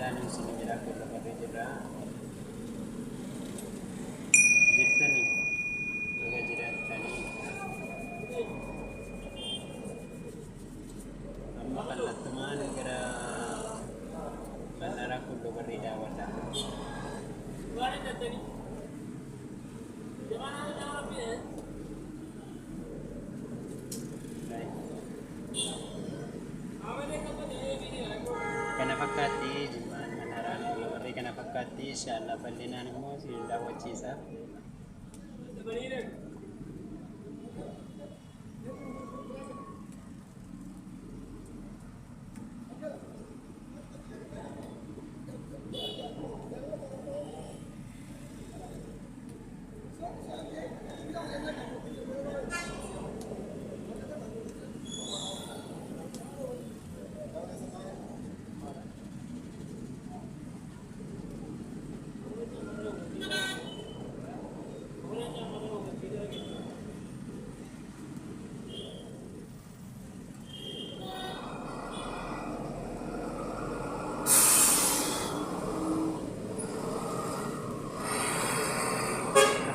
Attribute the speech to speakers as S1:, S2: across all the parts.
S1: magaalaan yung sinigila ko sa kapitira. Jirtani. Mga jirtani. Amma kalatuman kira kanara ko lugar wala. Kanapagkati, jiman manaran lugar kanapagkati siya labalinan mo sindawa chisa.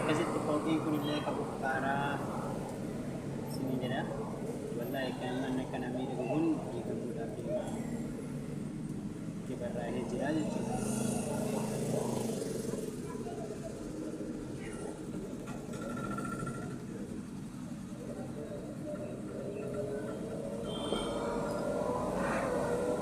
S1: Kasi tipogin ko nila kapupara sinigila. Wala ikan man kanami gugun ikan budak di barahe jira